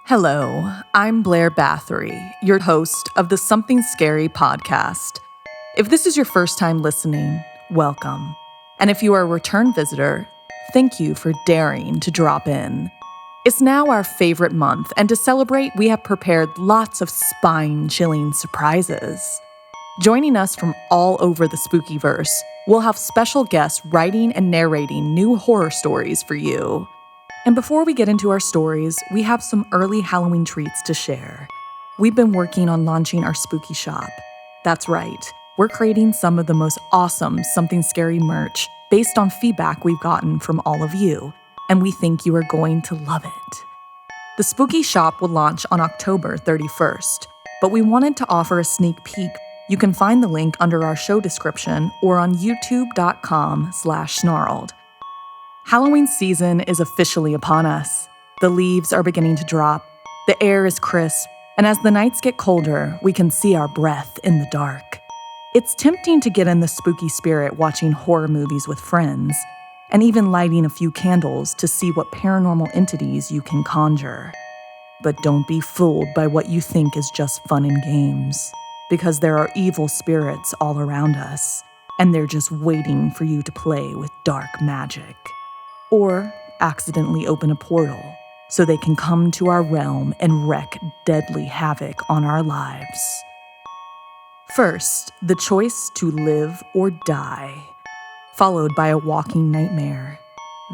Hello, I'm Blair Bathory, your host of the Something Scary podcast. If this is your first time listening, welcome. And if you are a return visitor, thank you for daring to drop in. It's now our favorite month, and to celebrate, we have prepared lots of spine-chilling surprises. Joining us from all over the Spookyverse, we'll have special guests writing and narrating new horror stories for you. And before we get into our stories, we have some early Halloween treats to share. We've been working on launching our spooky shop. That's right, we're creating some of the most awesome Something Scary merch based on feedback we've gotten from all of you, and we think you are going to love it. The spooky shop will launch on October 31st, but we wanted to offer a sneak peek. You can find the link under our show description or on youtube.com/snarled. Halloween season is officially upon us. The leaves are beginning to drop, the air is crisp, and as the nights get colder, we can see our breath in the dark. It's tempting to get in the spooky spirit watching horror movies with friends, and even lighting a few candles to see what paranormal entities you can conjure. But don't be fooled by what you think is just fun and games, because there are evil spirits all around us, and they're just waiting for you to play with dark magic. Or accidentally open a portal so they can come to our realm and wreak deadly havoc on our lives. First, the choice to live or die, followed by a walking nightmare.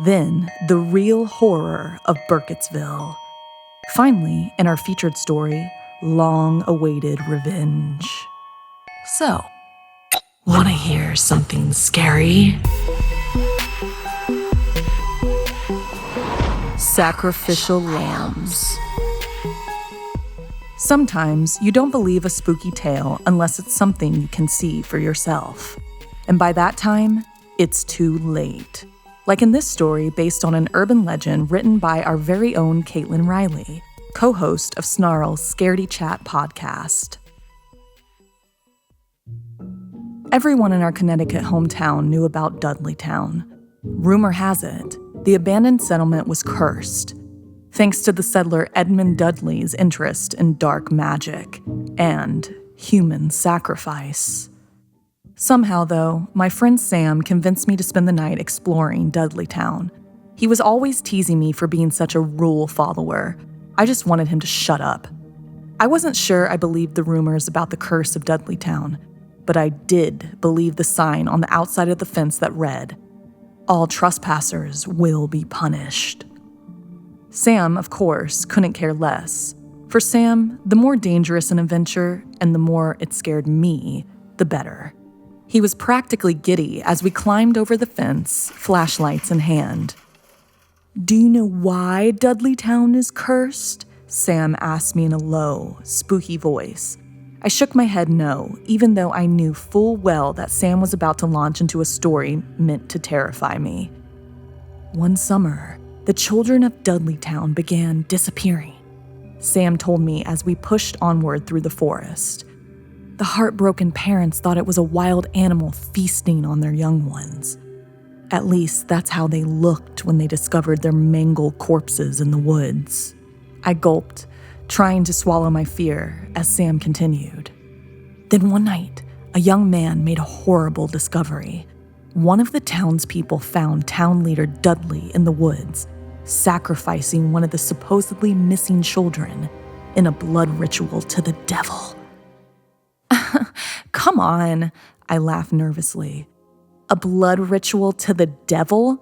Then, the real horror of Burkittsville. Finally, in our featured story, long-awaited revenge. So, wanna hear something scary? Sacrificial lambs. Sometimes you don't believe a spooky tale unless it's something you can see for yourself. And by that time, it's too late. Like in this story based on an urban legend written by our very own Kaitlin Reilly, co-host of Snarled's Scaredy Chat podcast. Everyone in our Connecticut hometown knew about Dudleytown. Rumor has it, the abandoned settlement was cursed, thanks to the settler Edmund Dudley's interest in dark magic and human sacrifice. Somehow, though, my friend Sam convinced me to spend the night exploring Dudleytown. He was always teasing me for being such a rule follower. I just wanted him to shut up. I wasn't sure I believed the rumors about the curse of Dudleytown, but I did believe the sign on the outside of the fence that read, "All trespassers will be punished." Sam, of course, couldn't care less. For Sam, the more dangerous an adventure and the more it scared me, the better. He was practically giddy as we climbed over the fence, flashlights in hand. "Do you know why Dudleytown is cursed?" Sam asked me in a low, spooky voice. I shook my head no, even though I knew full well that Sam was about to launch into a story meant to terrify me. One summer, the children of Dudleytown began disappearing, Sam told me as we pushed onward through the forest. The heartbroken parents thought it was a wild animal feasting on their young ones. At least that's how they looked when they discovered their mangled corpses in the woods. I gulped, trying to swallow my fear as Sam continued. Then one night, a young man made a horrible discovery. One of the townspeople found town leader Dudley in the woods, sacrificing one of the supposedly missing children in a blood ritual to the devil. Come on, I laughed nervously. A blood ritual to the devil?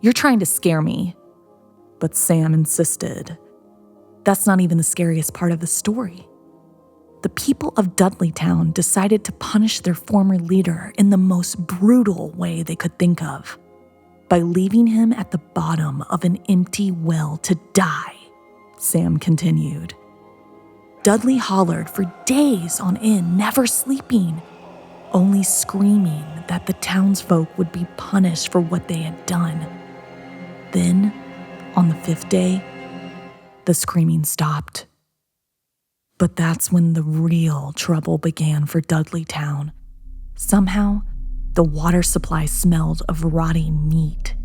You're trying to scare me. But Sam insisted. That's not even the scariest part of the story. The people of Dudleytown decided to punish their former leader in the most brutal way they could think of, by leaving him at the bottom of an empty well to die, Sam continued. Dudley hollered for days on end, never sleeping, only screaming that the townsfolk would be punished for what they had done. Then, on the 5th day, the screaming stopped. But that's when the real trouble began for Dudleytown. Somehow, the water supply smelled of rotting meat.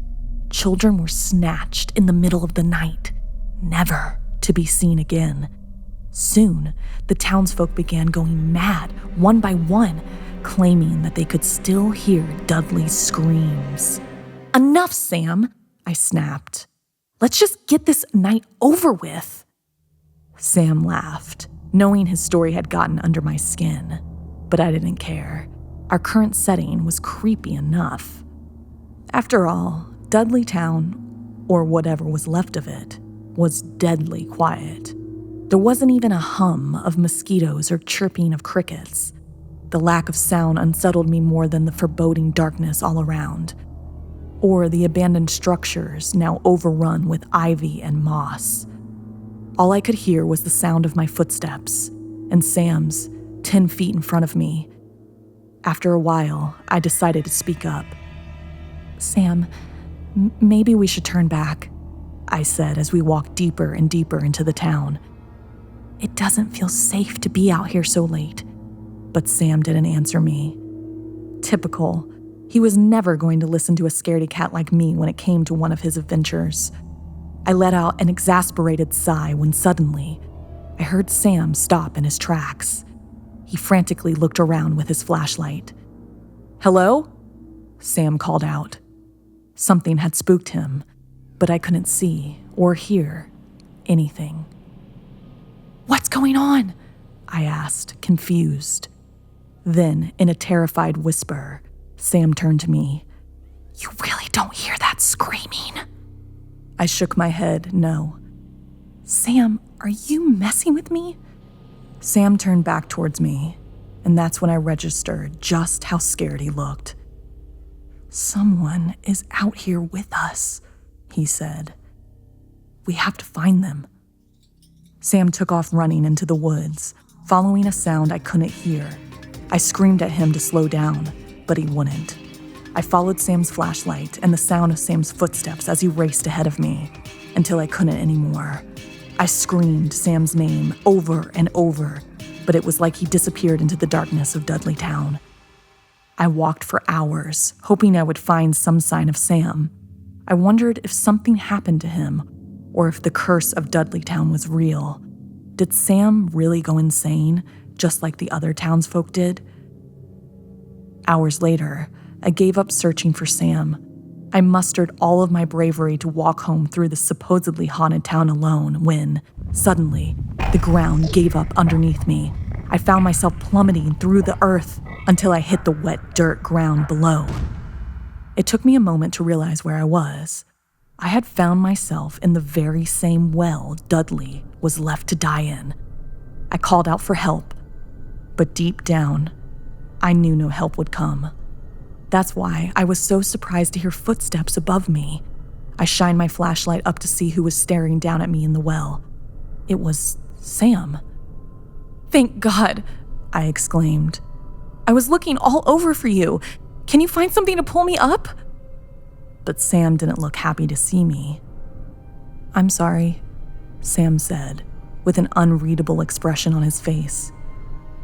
Children were snatched in the middle of the night, never to be seen again. Soon, the townsfolk began going mad, one by one, claiming that they could still hear Dudley's screams. "Enough, Sam," I snapped. "Let's just get this night over with." Sam laughed, knowing his story had gotten under my skin, but I didn't care. Our current setting was creepy enough. After all, Dudleytown, or whatever was left of it, was deadly quiet. There wasn't even a hum of mosquitoes or chirping of crickets. The lack of sound unsettled me more than the foreboding darkness all around, or the abandoned structures now overrun with ivy and moss. All I could hear was the sound of my footsteps and Sam's 10 feet in front of me. After a while, I decided to speak up. "Sam, maybe we should turn back," I said as we walked deeper and deeper into the town. "It doesn't feel safe to be out here so late." But Sam didn't answer me. Typical. He was never going to listen to a scaredy cat like me when it came to one of his adventures. I let out an exasperated sigh when suddenly I heard Sam stop in his tracks. He frantically looked around with his flashlight. "Hello?" Sam called out. Something had spooked him, but I couldn't see or hear anything. "What's going on?" I asked, confused. Then, in a terrified whisper, Sam turned to me. "You really don't hear that screaming?" I shook my head, no. "Sam, are you messing with me?" Sam turned back towards me, and that's when I registered just how scared he looked. "Someone is out here with us," he said. "We have to find them." Sam took off running into the woods, following a sound I couldn't hear. I screamed at him to slow down, but he wouldn't. I followed Sam's flashlight and the sound of Sam's footsteps as he raced ahead of me, until I couldn't anymore. I screamed Sam's name over and over, but it was like he disappeared into the darkness of Dudleytown. I walked for hours, hoping I would find some sign of Sam. I wondered if something happened to him, or if the curse of Dudleytown was real. Did Sam really go insane, just like the other townsfolk did? Hours later, I gave up searching for Sam. I mustered all of my bravery to walk home through the supposedly haunted town alone when, suddenly, the ground gave up underneath me. I found myself plummeting through the earth until I hit the wet dirt ground below. It took me a moment to realize where I was. I had found myself in the very same well Dudley was left to die in. I called out for help, but deep down, I knew no help would come. That's why I was so surprised to hear footsteps above me. I shined my flashlight up to see who was staring down at me in the well. It was Sam. "Thank God," I exclaimed. "I was looking all over for you. Can you find something to pull me up?" But Sam didn't look happy to see me. "I'm sorry," Sam said, with an unreadable expression on his face.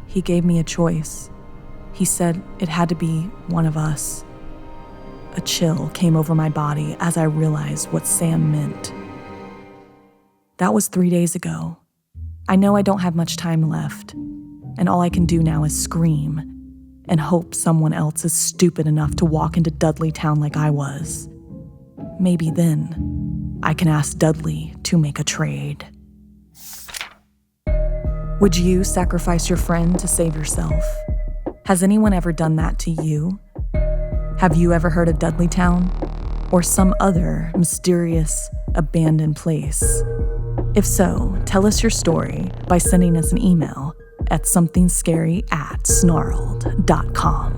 He gave me a choice. He said it had to be one of us. A chill came over my body as I realized what Sam meant. That was 3 days ago. I know I don't have much time left, and all I can do now is scream and hope someone else is stupid enough to walk into Dudleytown like I was. Maybe then I can ask Dudley to make a trade. Would you sacrifice your friend to save yourself? Has anyone ever done that to you? Have you ever heard of Dudleytown or some other mysterious, abandoned place? If so, tell us your story by sending us an email at somethingscary@snarled.com.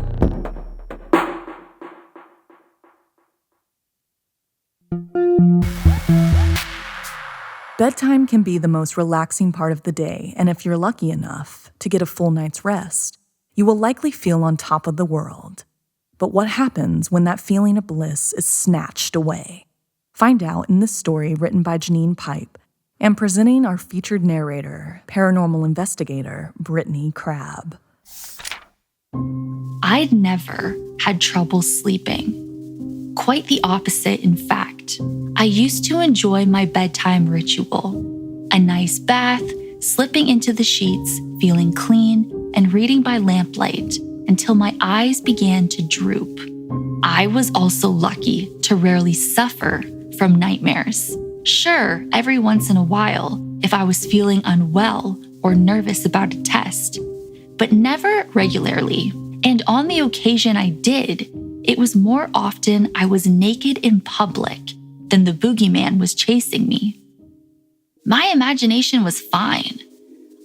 Bedtime can be the most relaxing part of the day, and if you're lucky enough to get a full night's rest, you will likely feel on top of the world. But what happens when that feeling of bliss is snatched away? Find out in this story written by Janine Pipe and presenting our featured narrator, paranormal investigator Brittany Crabb. I'd never had trouble sleeping. Quite the opposite, in fact. I used to enjoy my bedtime ritual. a nice bath, slipping into the sheets, feeling clean, and reading by lamplight until my eyes began to droop. I was also lucky to rarely suffer from nightmares. Sure, every once in a while, if I was feeling unwell or nervous about a test, but never regularly. And on the occasion I did, it was more often I was naked in public than the boogeyman was chasing me. My imagination was fine.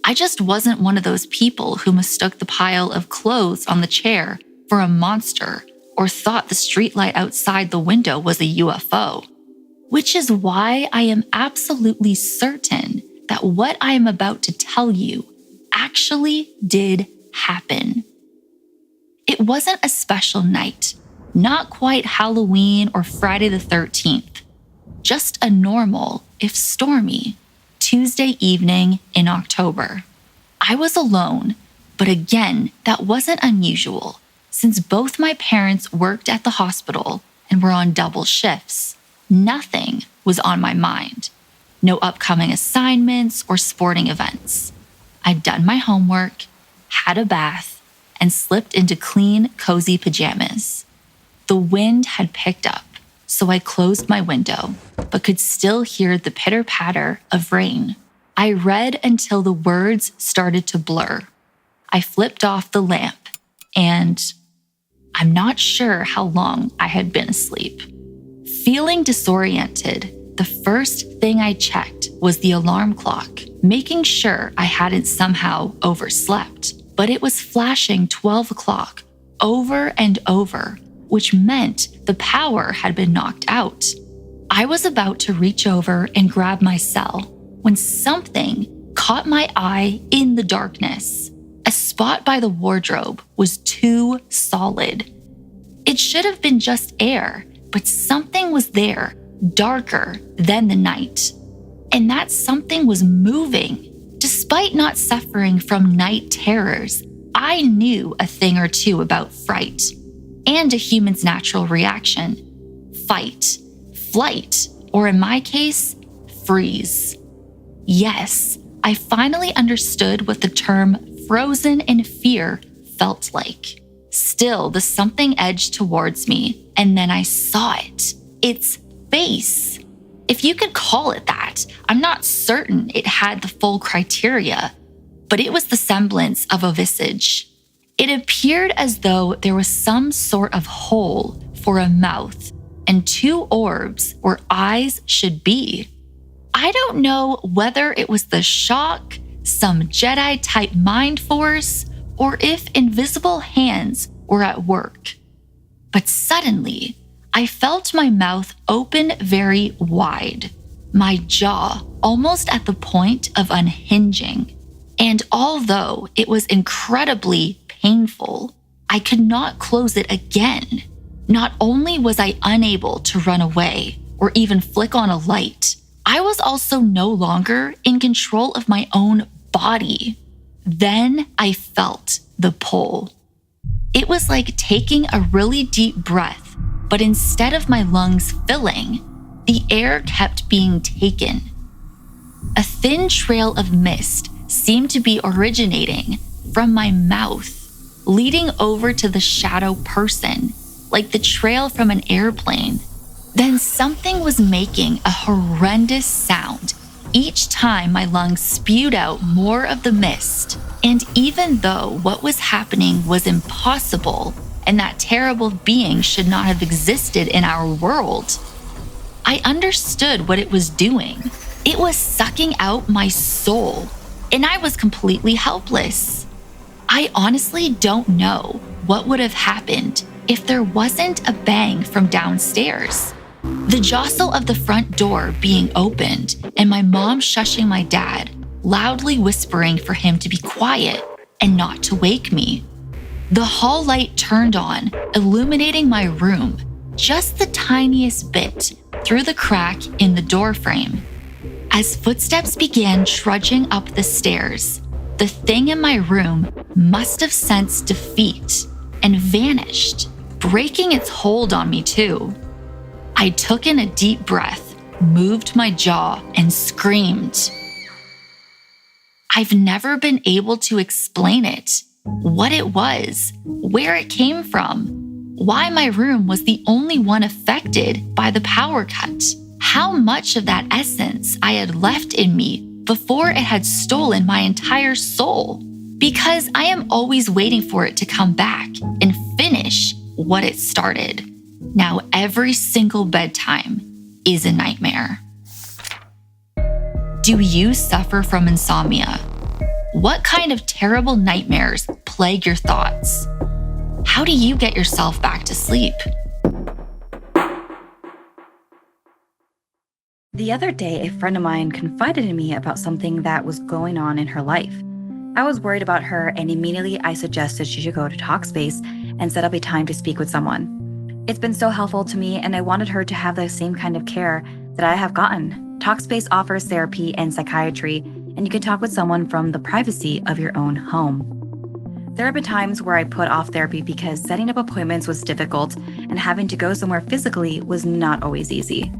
I just wasn't one of those people who mistook the pile of clothes on the chair for a monster or thought the streetlight outside the window was a UFO. Which is why I am absolutely certain that what I am about to tell you actually did happen. It wasn't a special night, not quite Halloween or Friday the 13th, just a normal, if stormy, Tuesday evening in October. I was alone, but again, that wasn't unusual since both my parents worked at the hospital and were on double shifts. Nothing was on my mind. No upcoming assignments or sporting events. I'd done my homework, had a bath, and slipped into clean, cozy pajamas. The wind had picked up, so I closed my window, but could still hear the pitter-patter of rain. I read until the words started to blur. I flipped off the lamp, and I'm not sure how long I had been asleep. Feeling disoriented, the first thing I checked was the alarm clock, making sure I hadn't somehow overslept. But it was flashing 12 o'clock over and over, which meant the power had been knocked out. I was about to reach over and grab my cell when something caught my eye in the darkness. A spot by the wardrobe was too solid. It should have been just air, but something was there, darker than the night. And that something was moving. Despite not suffering from night terrors, I knew a thing or two about fright and a human's natural reaction: fight, flight, or in my case, freeze. Yes, I finally understood what the term frozen in fear felt like. Still, the something edged towards me, and then I saw it. Its face. If you could call it that, I'm not certain it had the full criteria, but it was the semblance of a visage. It appeared as though there was some sort of hole for a mouth and two orbs where eyes should be. I don't know whether it was the shock, some Jedi-type mind force, or if invisible hands were at work. But suddenly, I felt my mouth open very wide, my jaw almost at the point of unhinging. And although it was incredibly painful, I could not close it again. Not only was I unable to run away or even flick on a light, I was also no longer in control of my own body. Then I felt the pull. It was like taking a really deep breath, but instead of my lungs filling, the air kept being taken. A thin trail of mist seemed to be originating from my mouth, leading over to the shadow person, like the trail from an airplane. Then something was making a horrendous sound each time my lungs spewed out more of the mist. And even though what was happening was impossible and that terrible being should not have existed in our world, I understood what it was doing. It was sucking out my soul, and I was completely helpless. I honestly don't know what would have happened if there wasn't a bang from downstairs. The jostle of the front door being opened and my mom shushing my dad, loudly whispering for him to be quiet and not to wake me. The hall light turned on, illuminating my room just the tiniest bit through the crack in the door frame. As footsteps began trudging up the stairs, the thing in my room must have sensed defeat and vanished, breaking its hold on me too. I took in a deep breath, moved my jaw, and screamed. I've never been able to explain it, what it was, where it came from, why my room was the only one affected by the power cut, how much of that essence I had left in me before it had stolen my entire soul. Because I am always waiting for it to come back and finish what it started. Now every single bedtime is a nightmare. Do you suffer from insomnia? What kind of terrible nightmares plague your thoughts? How do you get yourself back to sleep? The other day, a friend of mine confided in me about something that was going on in her life. I was worried about her, and immediately I suggested she should go to Talkspace and set up a time to speak with someone. It's been so helpful to me, and I wanted her to have the same kind of care that I have gotten. Talkspace offers therapy and psychiatry, and you can talk with someone from the privacy of your own home. There have been times where I put off therapy because setting up appointments was difficult, and having to go somewhere physically was not always easy.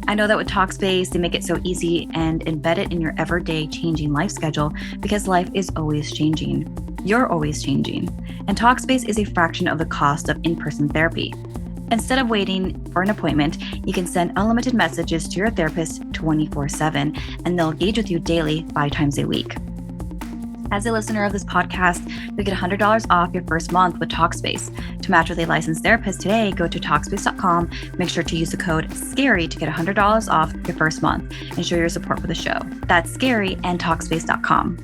I know that with Talkspace, they make it so easy and embed it in your everyday changing life schedule because life is always changing. You're always changing. And Talkspace is a fraction of the cost of in-person therapy. Instead of waiting for an appointment, you can send unlimited messages to your therapist 24/7, and they'll engage with you daily 5 times a week. As a listener of this podcast, you'll get $100 off your first month with Talkspace. To match with a licensed therapist today, go to Talkspace.com. Make sure to use the code SCARY to get $100 off your first month and show your support for the show. That's SCARY and Talkspace.com.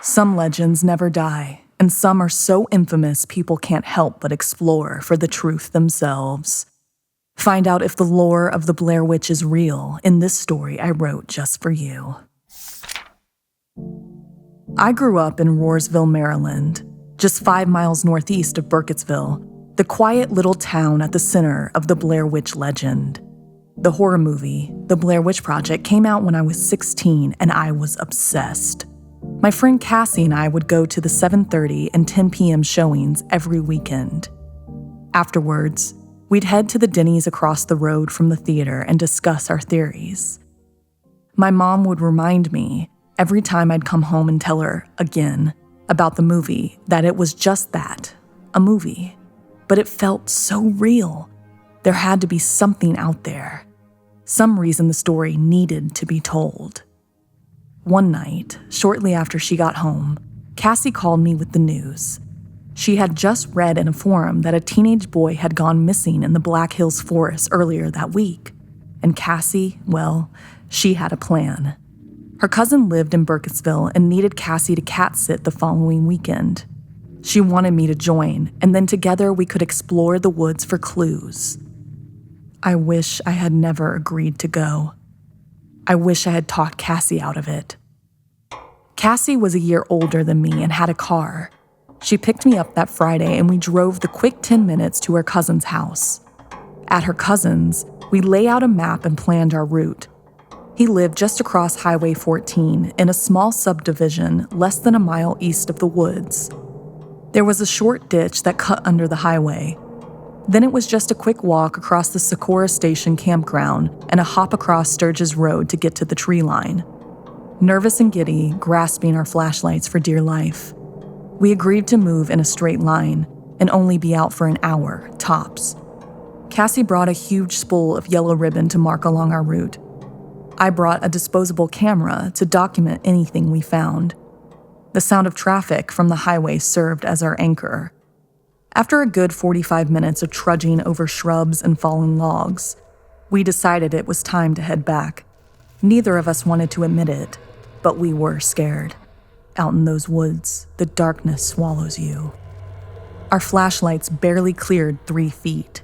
Some legends never die, and some are so infamous people can't help but explore for the truth themselves. Find out if the lore of the Blair Witch is real in this story I wrote just for you. I grew up in Roarsville, Maryland, just 5 miles northeast of Burkittsville, the quiet little town at the center of the Blair Witch legend. The horror movie, The Blair Witch Project, came out when I was 16 and I was obsessed. My friend Cassie and I would go to the 7:30 and 10 p.m. showings every weekend. Afterwards, we'd head to the Denny's across the road from the theater and discuss our theories. My mom would remind me every time I'd come home and tell her, again, about the movie, that it was just that, a movie. But it felt so real. There had to be something out there. Some reason the story needed to be told. One night, shortly after she got home, Cassie called me with the news. She had just read in a forum that a teenage boy had gone missing in the Black Hills Forest earlier that week. And Cassie, well, she had a plan. Her cousin lived in Burkittsville and needed Cassie to cat sit the following weekend. She wanted me to join, and then together we could explore the woods for clues. I wish I had never agreed to go. I wish I had talked Cassie out of it. Cassie was a year older than me and had a car. She picked me up that Friday and we drove the quick 10 minutes to her cousin's house. At her cousin's, we lay out a map and planned our route. He lived just across Highway 14 in a small subdivision less than a mile east of the woods. There was a short ditch that cut under the highway. Then it was just a quick walk across the Socorro Station campground and a hop across Sturgis Road to get to the tree line. Nervous and giddy, grasping our flashlights for dear life. We agreed to move in a straight line and only be out for an hour, tops. Cassie brought a huge spool of yellow ribbon to mark along our route. I brought a disposable camera to document anything we found. The sound of traffic from the highway served as our anchor. After a good 45 minutes of trudging over shrubs and fallen logs, we decided it was time to head back. Neither of us wanted to admit it, but we were scared. Out in those woods, the darkness swallows you. Our flashlights barely cleared 3 feet.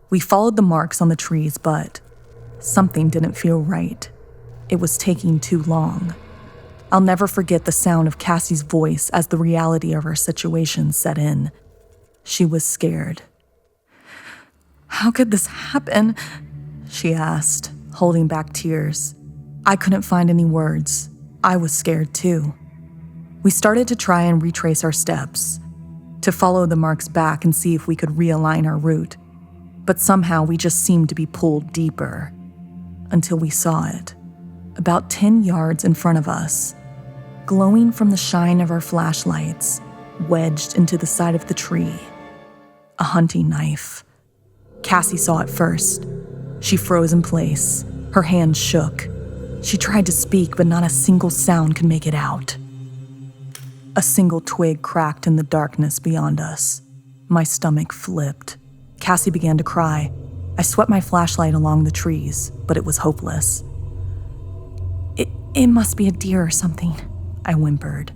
We followed the marks on the trees, but something didn't feel right. It was taking too long. I'll never forget the sound of Cassie's voice as the reality of our situation set in. She was scared. "How could this happen?" she asked, holding back tears. I couldn't find any words. I was scared too. We started to try and retrace our steps, to follow the marks back and see if we could realign our route. But somehow we just seemed to be pulled deeper. until we saw it, about 10 yards in front of us, glowing from the shine of our flashlights, wedged into the side of the tree. A hunting knife. Cassie saw it first. She froze in place. Her hands shook. She tried to speak, but not a single sound could make it out. A single twig cracked in the darkness beyond us. My stomach flipped. Cassie began to cry. I swept my flashlight along the trees, but it was hopeless. It must be a deer or something, I whimpered.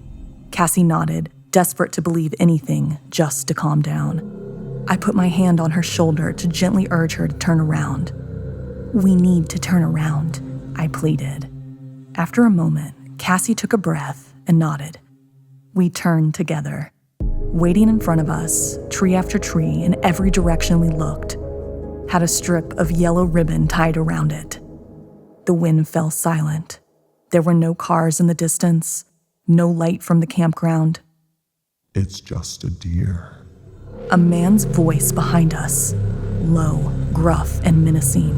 Cassie nodded, desperate to believe anything, just to calm down. I put my hand on her shoulder to gently urge her to turn around. We need to turn around, I pleaded. After a moment, Cassie took a breath and nodded. We turned together. Waiting in front of us, tree after tree, in every direction we looked, had a strip of yellow ribbon tied around it. The wind fell silent. There were no cars in the distance, no light from the campground. It's just a deer. A man's voice behind us, low, gruff, and menacing.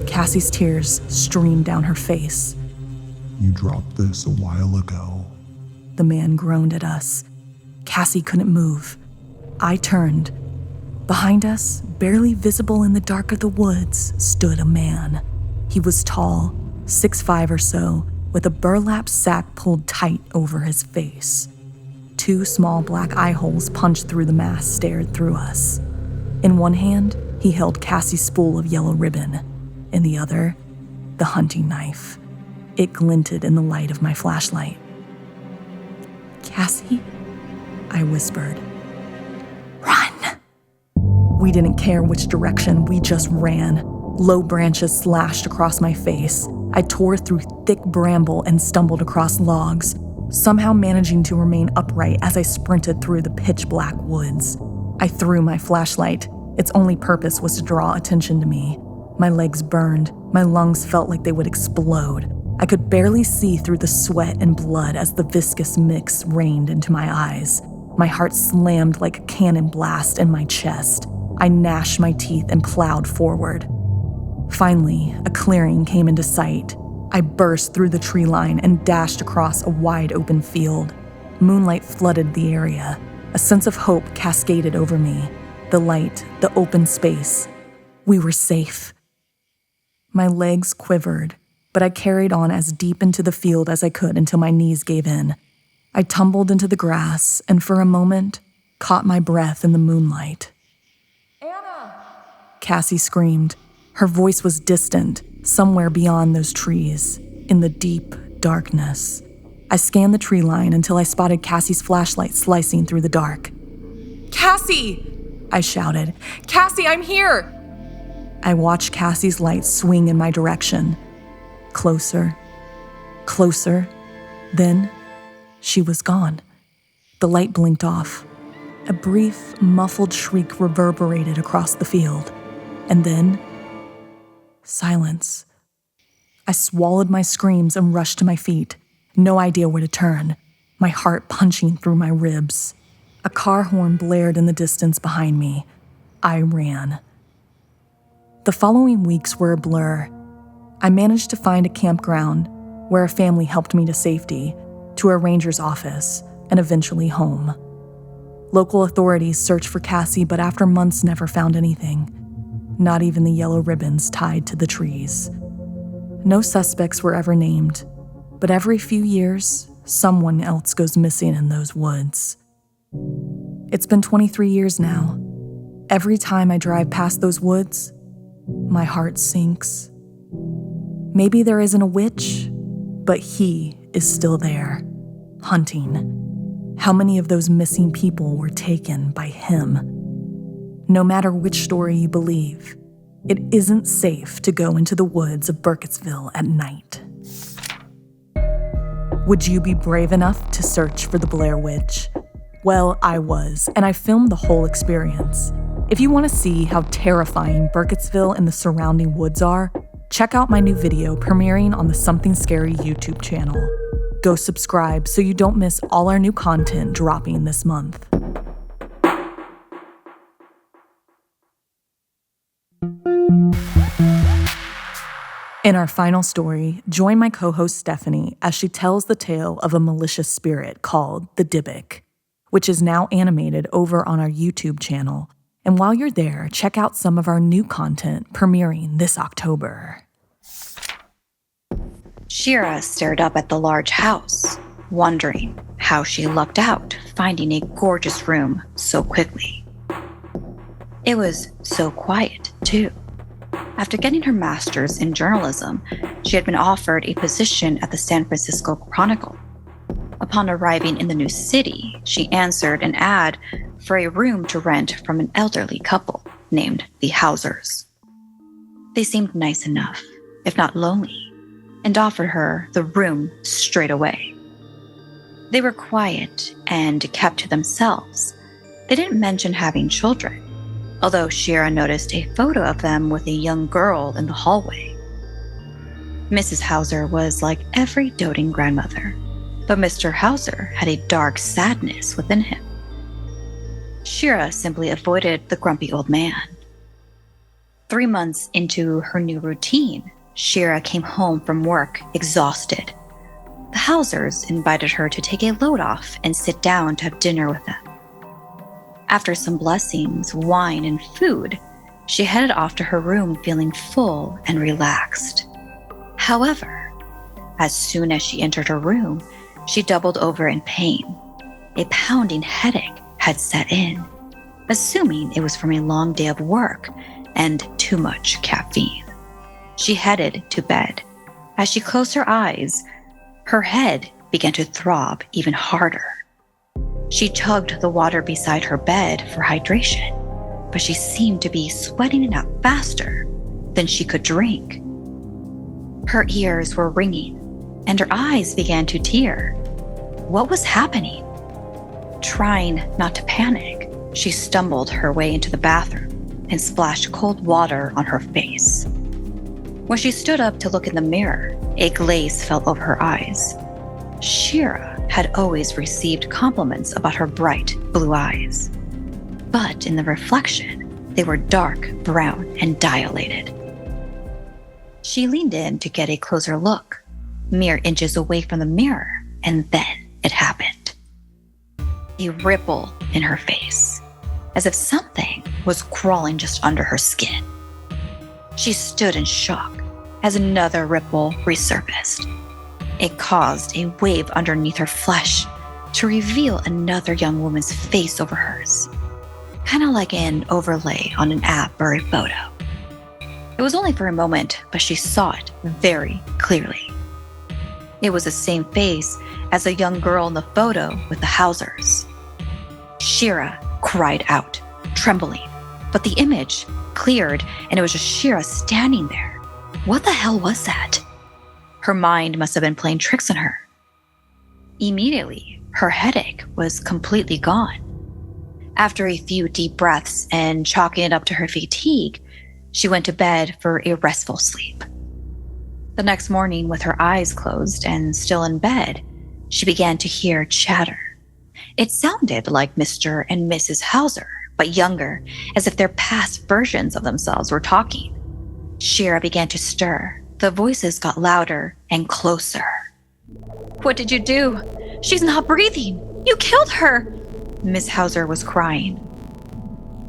Cassie's tears streamed down her face. You dropped this a while ago. The man groaned at us. Cassie couldn't move. I turned. Behind us, barely visible in the dark of the woods, stood a man. He was tall, 6'5" or so, with a burlap sack pulled tight over his face. 2 small black eye holes punched through the mask stared through us. In one hand, he held Cassie's spool of yellow ribbon. In the other, the hunting knife. It glinted in the light of my flashlight. Cassie? I whispered. Run! We didn't care which direction, we just ran. Low branches slashed across my face. I tore through thick bramble and stumbled across logs, somehow managing to remain upright as I sprinted through the pitch-black woods. I threw my flashlight. Its only purpose was to draw attention to me. My legs burned. My lungs felt like they would explode. I could barely see through the sweat and blood as the viscous mix rained into my eyes. My heart slammed like a cannon blast in my chest. I gnashed my teeth and plowed forward. Finally, a clearing came into sight. I burst through the tree line and dashed across a wide open field. Moonlight flooded the area. A sense of hope cascaded over me. The light, the open space. We were safe. My legs quivered, but I carried on as deep into the field as I could until my knees gave in. I tumbled into the grass and for a moment, caught my breath in the moonlight. Anna! Cassie screamed. Her voice was distant, somewhere beyond those trees, in the deep darkness. I scanned the tree line until I spotted Cassie's flashlight slicing through the dark. Cassie! I shouted. Cassie, I'm here! I watched Cassie's light swing in my direction. Closer, closer. Then, she was gone. The light blinked off. A brief, muffled shriek reverberated across the field. And then, silence. I swallowed my screams and rushed to my feet, no idea where to turn, my heart punching through my ribs. A car horn blared in the distance behind me. I ran. The following weeks were a blur. I managed to find a campground where a family helped me to safety, to a ranger's office, and eventually home. Local authorities searched for Cassie, but after months never found anything. Not even the yellow ribbons tied to the trees. No suspects were ever named, but every few years, someone else goes missing in those woods. It's been 23 years now. Every time I drive past those woods, my heart sinks. Maybe there isn't a witch, but he is still there, hunting. How many of those missing people were taken by him? No matter which story you believe, it isn't safe to go into the woods of Burkittsville at night. Would you be brave enough to search for the Blair Witch? Well, I was, and I filmed the whole experience. If you want to see how terrifying Burkittsville and the surrounding woods are, check out my new video premiering on the Something Scary YouTube channel. Go subscribe so you don't miss all our new content dropping this month. In our final story, join my co-host Stephanie as she tells the tale of a malicious spirit called the Dybbuk, which is now animated over on our YouTube channel. And while you're there, check out some of our new content premiering this October. Shira stared up at the large house, wondering how she lucked out finding a gorgeous room so quickly. It was so quiet, too. After getting her master's in journalism, she had been offered a position at the San Francisco Chronicle. Upon arriving in the new city, she answered an ad for a room to rent from an elderly couple named the Hausers. They seemed nice enough, if not lonely, and offered her the room straight away. They were quiet and kept to themselves. They didn't mention having children, although Shira noticed a photo of them with a young girl in the hallway. Mrs. Hauser was like every doting grandmother, but Mr. Hauser had a dark sadness within him. Shira simply avoided the grumpy old man. 3 months into her new routine, Shira came home from work exhausted. The Hausers invited her to take a load off and sit down to have dinner with them. After some blessings, wine, and food, she headed off to her room feeling full and relaxed. However, as soon as she entered her room, she doubled over in pain. A pounding headache had set in, assuming it was from a long day of work and too much caffeine. She headed to bed. As she closed her eyes, her head began to throb even harder. She chugged the water beside her bed for hydration, but she seemed to be sweating it out faster than she could drink. Her ears were ringing, and her eyes began to tear. What was happening? Trying not to panic, she stumbled her way into the bathroom and splashed cold water on her face. When she stood up to look in the mirror, a glaze fell over her eyes. Shira had always received compliments about her bright blue eyes, but in the reflection, they were dark brown and dilated. She leaned in to get a closer look, mere inches away from the mirror, and then it happened. A ripple in her face, as if something was crawling just under her skin. She stood in shock as another ripple resurfaced. It caused a wave underneath her flesh to reveal another young woman's face over hers, kind of like an overlay on an app or a photo. It was only for a moment, but she saw it very clearly. It was the same face as the young girl in the photo with the Hausers. Shira cried out, trembling, but the image cleared and it was just Shira standing there. What the hell was that? Her mind must have been playing tricks on her. Immediately, her headache was completely gone. After a few deep breaths and chalking it up to her fatigue, she went to bed for a restful sleep. The next morning, with her eyes closed and still in bed, she began to hear chatter. It sounded like Mr. and Mrs. Hauser, but younger, as if their past versions of themselves were talking. Shira began to stir. The voices got louder and closer. "What did you do? She's not breathing. You killed her!" Miss Hauser was crying.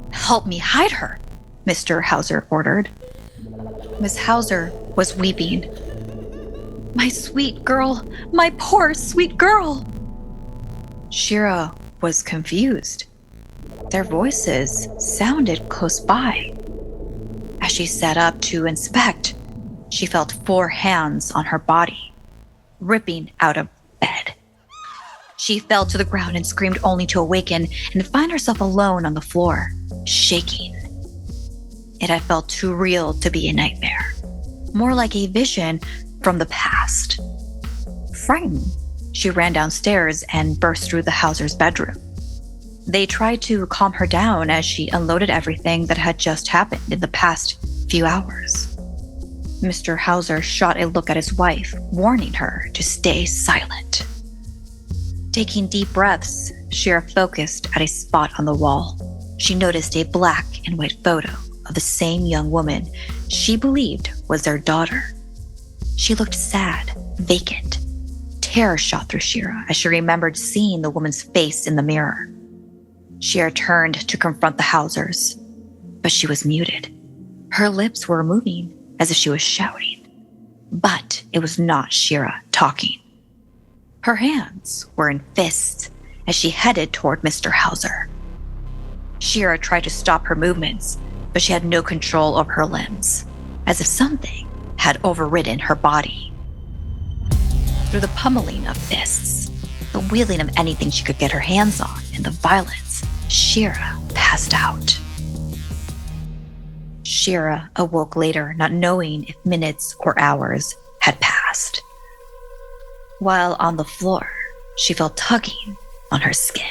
"Help me hide her," Mr. Hauser ordered. Miss Hauser was weeping. "My sweet girl, my poor sweet girl." Shira was confused. Their voices sounded close by. As she sat up to inspect, she felt 4 hands on her body, ripping out of bed. She fell to the ground and screamed only to awaken and find herself alone on the floor, shaking. It had felt too real to be a nightmare, more like a vision from the past. Frightened, she ran downstairs and burst through the Hauser's bedroom. They tried to calm her down as she unloaded everything that had just happened in the past few hours. Mr. Hauser shot a look at his wife, warning her to stay silent. Taking deep breaths, Shira focused at a spot on the wall. She noticed a black and white photo of the same young woman she believed was their daughter. She looked sad, vacant. Terror shot through Shira as she remembered seeing the woman's face in the mirror. Shira turned to confront the Hausers, but she was muted. Her lips were moving as if she was shouting, but it was not Shira talking. Her hands were in fists as she headed toward Mr. Hauser. Shira tried to stop her movements, but she had no control over her limbs, as if something had overridden her body. Through the pummeling of fists, the wielding of anything she could get her hands on, and the violence, Shira passed out. Shira awoke later, not knowing if minutes or hours had passed. While on the floor, she felt tugging on her skin.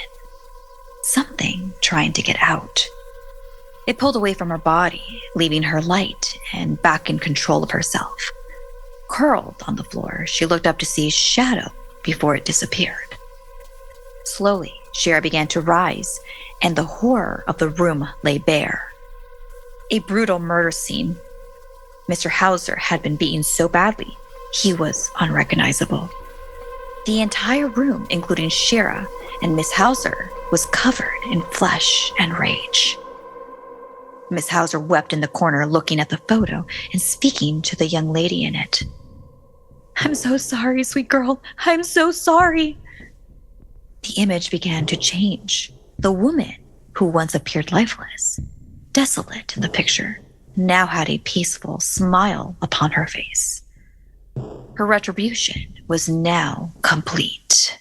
Something trying to get out. It pulled away from her body, leaving her light and back in control of herself. Curled on the floor, she looked up to see a shadow before it disappeared. Slowly, Shira began to rise, and the horror of the room lay bare. A brutal murder scene. Mr. Hauser had been beaten so badly, he was unrecognizable. The entire room, including Shira and Miss Hauser, was covered in flesh and rage. Miss Hauser wept in the corner, looking at the photo and speaking to the young lady in it. "I'm so sorry, sweet girl. I'm so sorry." The image began to change. The woman, who once appeared lifeless, desolate in the picture, now had a peaceful smile upon her face. Her retribution was now complete.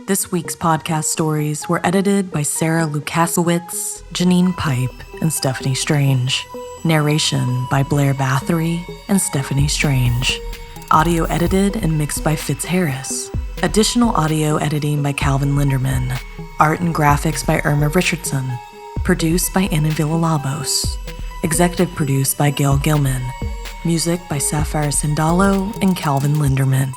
This week's podcast stories were edited by Sarah Lukasiewicz, Janine Pipe, and Stephanie Strange. Narration by Blair Bathory and Stephanie Strange. Audio edited and mixed by Fitz Harris. Additional audio editing by Calvin Linderman. Art and graphics by Irma Richardson. Produced by Anna Villalobos. Executive produced by Gail Gilman. Music by Sapphire Sindalo and Calvin Linderman.